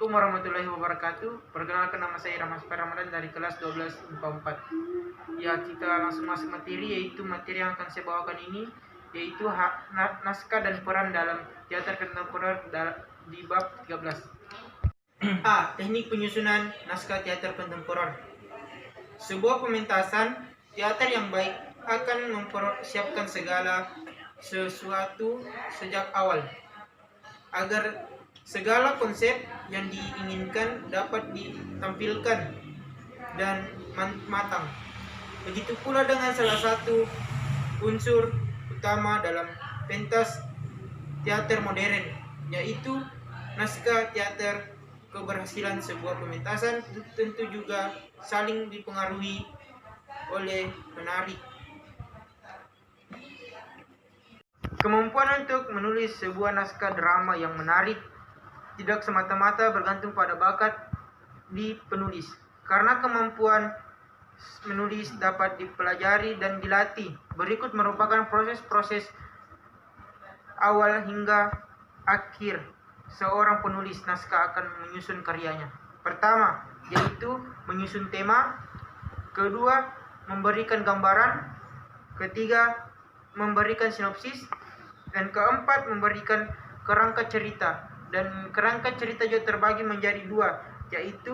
Assalamualaikum warahmatullahi wabarakatuh. Perkenalkan, nama saya Rahmas Ramadan dari kelas 12 IPA 4. Ya, kita langsung masuk materi, yaitu materi yang akan saya bawakan ini yaitu naskah dan peran dalam teater kontemporer di bab 13. A. Teknik penyusunan naskah teater kontemporer. Sebuah pementasan teater yang baik akan mempersiapkan segala sesuatu sejak awal agar segala konsep yang diinginkan dapat ditampilkan dan matang. Begitu pula dengan salah satu unsur utama dalam pentas teater modern, yaitu naskah teater. Keberhasilan sebuah pementasan tentu juga saling dipengaruhi oleh penari. Kemampuan untuk menulis sebuah naskah drama yang menarik tidak semata-mata bergantung pada bakat di penulis, karena kemampuan menulis dapat dipelajari dan dilatih. Berikut merupakan proses-proses awal hingga akhir seorang penulis naskah akan menyusun karyanya. Pertama, yaitu menyusun tema. Kedua, memberikan gambaran. Ketiga, memberikan sinopsis. Dan keempat, memberikan kerangka cerita. Dan kerangka cerita juga terbagi menjadi dua, yaitu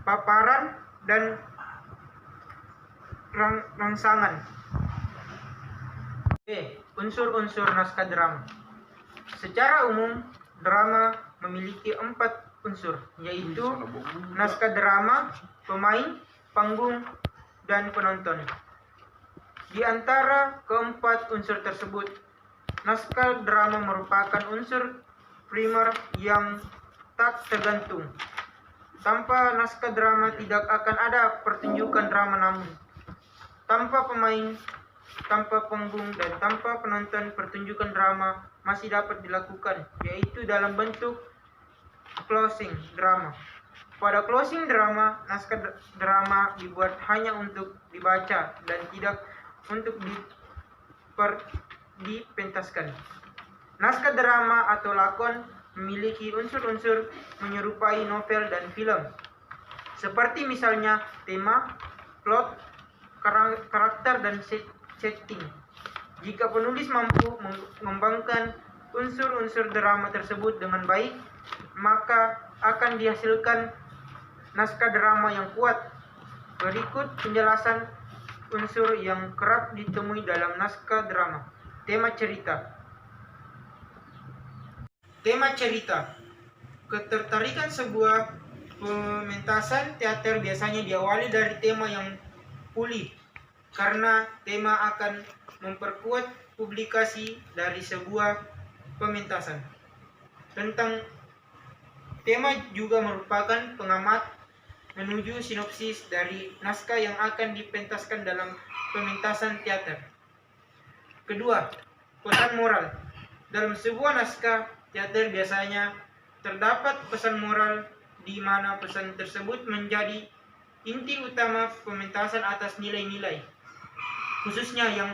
paparan dan rangsangan. B. Unsur-unsur naskah drama. Secara umum, drama memiliki 4 unsur, yaitu naskah drama, pemain, panggung, dan penonton. Di antara keempat unsur tersebut, naskah drama merupakan unsur primer yang tak tergantung. Tanpa naskah drama tidak akan ada pertunjukan drama, namun tanpa pemain, tanpa panggung, dan tanpa penonton, pertunjukan drama masih dapat dilakukan, yaitu dalam bentuk closing drama. Pada closing drama, naskah drama dibuat hanya untuk dibaca dan tidak untuk dipentaskan. Naskah drama atau lakon memiliki unsur-unsur menyerupai novel dan film, seperti misalnya tema, plot, karakter, dan setting. Jika penulis mampu mengembangkan unsur-unsur drama tersebut dengan baik, maka akan dihasilkan naskah drama yang kuat. Berikut penjelasan unsur yang kerap ditemui dalam naskah drama. Tema cerita. Tema cerita. Ketertarikan sebuah pementasan teater biasanya diawali dari tema yang pulih, karena tema akan memperkuat publikasi dari sebuah pementasan. Tentang tema juga merupakan pengamat menuju sinopsis dari naskah yang akan dipentaskan dalam pementasan teater. Kedua, pesan moral. Dalam sebuah naskah teater biasanya terdapat pesan moral, di mana pesan tersebut menjadi inti utama pementasan atas nilai-nilai, khususnya yang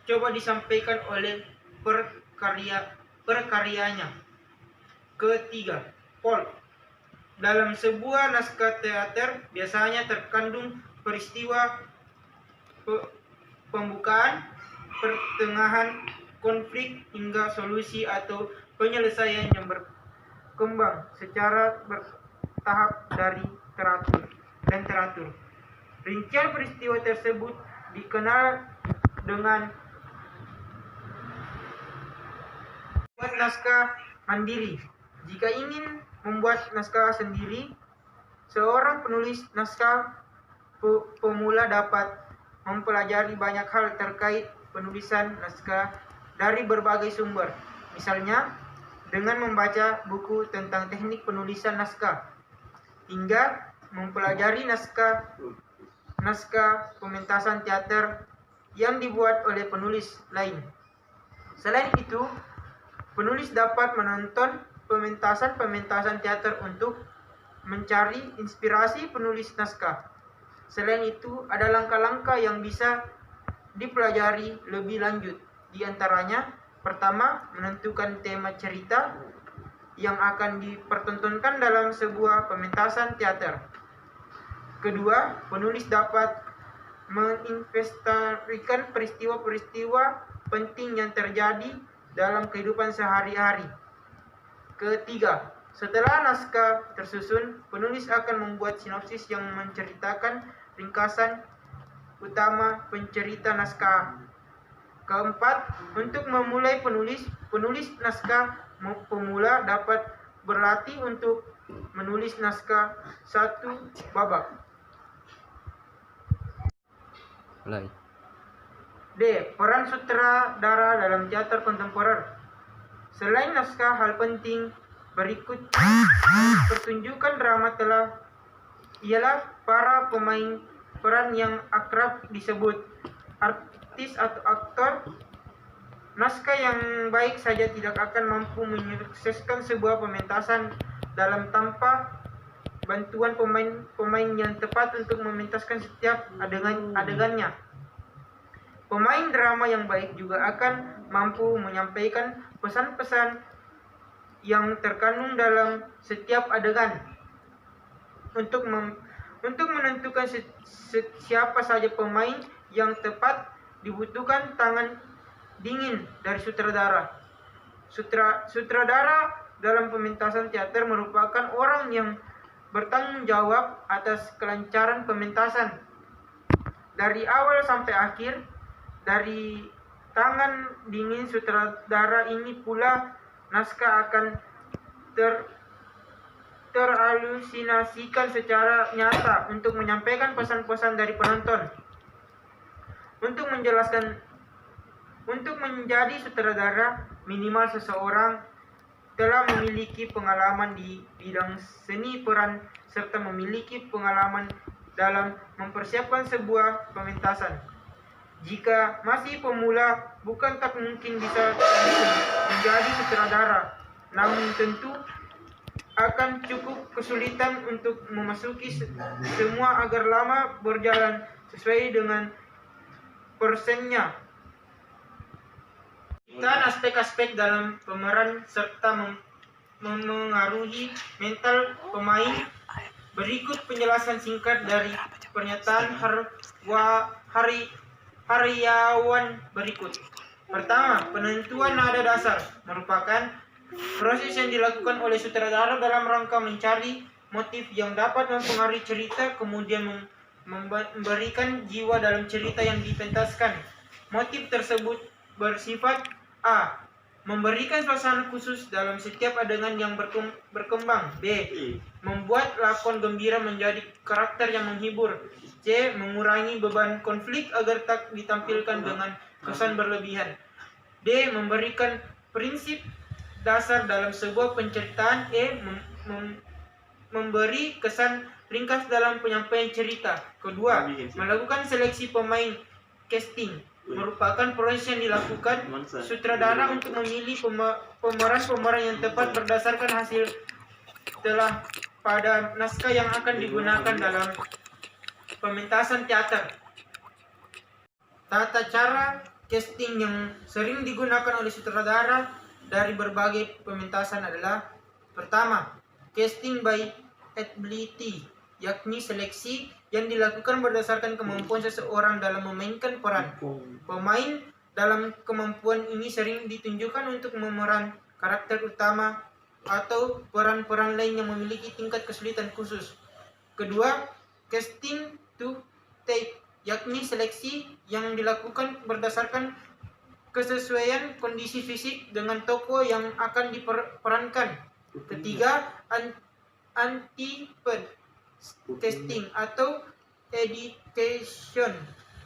coba disampaikan oleh perkaryanya. Ketiga, plot. Dalam sebuah naskah teater biasanya terkandung peristiwa, pembukaan, pertengahan, konflik, hingga solusi atau penyelesaian yang berkembang secara bertahap dan teratur. Rincian peristiwa tersebut dikenal dengan membuat naskah mandiri. Jika ingin membuat naskah sendiri, seorang penulis naskah pemula dapat mempelajari banyak hal terkait penulisan naskah dari berbagai sumber. Misalnya, dengan membaca buku tentang teknik penulisan naskah, hingga mempelajari naskah pementasan teater yang dibuat oleh penulis lain. Selain itu, penulis dapat menonton pementasan teater untuk mencari inspirasi penulis naskah. Selain itu, ada langkah-langkah yang bisa dipelajari lebih lanjut. Di antaranya, pertama, menentukan tema cerita. yang akan dipertontonkan dalam sebuah pementasan teater. Kedua, penulis dapat menginvestasikan peristiwa-peristiwa penting yang terjadi dalam kehidupan sehari-hari. Ketiga, setelah naskah tersusun, penulis akan membuat sinopsis yang menceritakan ringkasan utama pencerita naskah. Keempat, untuk memulai penulis naskah pemula dapat berlatih untuk menulis naskah satu babak. D. Peran sutradara dalam teater kontemporer. Selain naskah, hal penting berikut pertunjukan drama ialah para pemain peran yang akrab disebut artis atau aktor. Naskah yang baik saja tidak akan mampu menyukseskan sebuah pementasan dalam tanpa bantuan pemain yang tepat untuk mementaskan setiap adegannya. Pemain drama yang baik juga akan mampu menyampaikan pesan-pesan yang terkandung dalam setiap adegan. Untuk menentukan siapa saja pemain yang tepat, dibutuhkan tangan dingin dari sutradara. Sutradara dalam pementasan teater merupakan orang yang bertanggung jawab atas kelancaran pementasan dari awal sampai akhir. Dari tangan dingin sutradara ini pula naskah akan terhalusinasikan secara nyata untuk menyampaikan pesan-pesan dari penonton. Untuk menjadi sutradara, minimal seseorang telah memiliki pengalaman di bidang seni peran serta memiliki pengalaman dalam mempersiapkan sebuah pementasan. Jika masih pemula, bukan tak mungkin bisa menjadi sutradara, namun tentu akan cukup kesulitan untuk memasuki semua agar lama berjalan sesuai dengan persennya. Dan aspek-aspek dalam pemeran serta memengaruhi mental pemain. Berikut penjelasan singkat dari pernyataan Haryawan berikut. Pertama, penentuan nada dasar merupakan proses yang dilakukan oleh sutradara dalam rangka mencari motif yang dapat mempengaruhi cerita, kemudian memberikan jiwa dalam cerita yang dipentaskan. Motif tersebut bersifat A. Memberikan suasana khusus dalam setiap adegan yang berkembang. B. Membuat lakon gembira menjadi karakter yang menghibur. C. Mengurangi beban konflik agar tak ditampilkan dengan kesan berlebihan. D. Memberikan prinsip dasar dalam sebuah penceritaan. E. Memberi kesan ringkas dalam penyampaian cerita. Kedua, melakukan seleksi pemain. Casting merupakan proses yang dilakukan sutradara untuk memilih pemeran-pemeran yang tepat berdasarkan hasil telah pada naskah yang akan digunakan dalam pementasan teater. Tata cara casting yang sering digunakan oleh sutradara dari berbagai pementasan adalah: pertama, casting by ability, yakni seleksi yang dilakukan berdasarkan kemampuan seseorang dalam memainkan peran. Pemain dalam kemampuan ini sering ditunjukkan untuk memeran karakter utama atau peran-peran lain yang memiliki tingkat kesulitan khusus. Kedua, casting to tape, yakni seleksi yang dilakukan berdasarkan kesesuaian kondisi fisik dengan tokoh yang akan diperankan. Ketiga, anti-ped casting atau education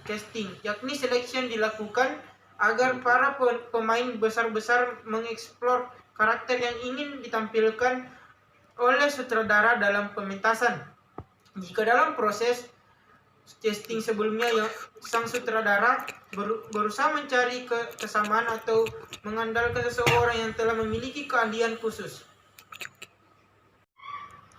casting, yakni seleksi yang dilakukan agar para pemain besar-besar mengeksplor karakter yang ingin ditampilkan oleh sutradara dalam pementasan. Jika dalam proses casting sebelumnya sang sutradara berusaha mencari kesamaan atau mengandalkan seseorang yang telah memiliki keahlian khusus.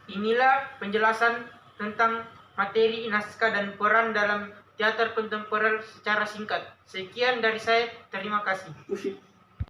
Inilah penjelasan tentang materi naskah dan peran dalam teater kontemporer secara singkat. Sekian dari saya, terima kasih.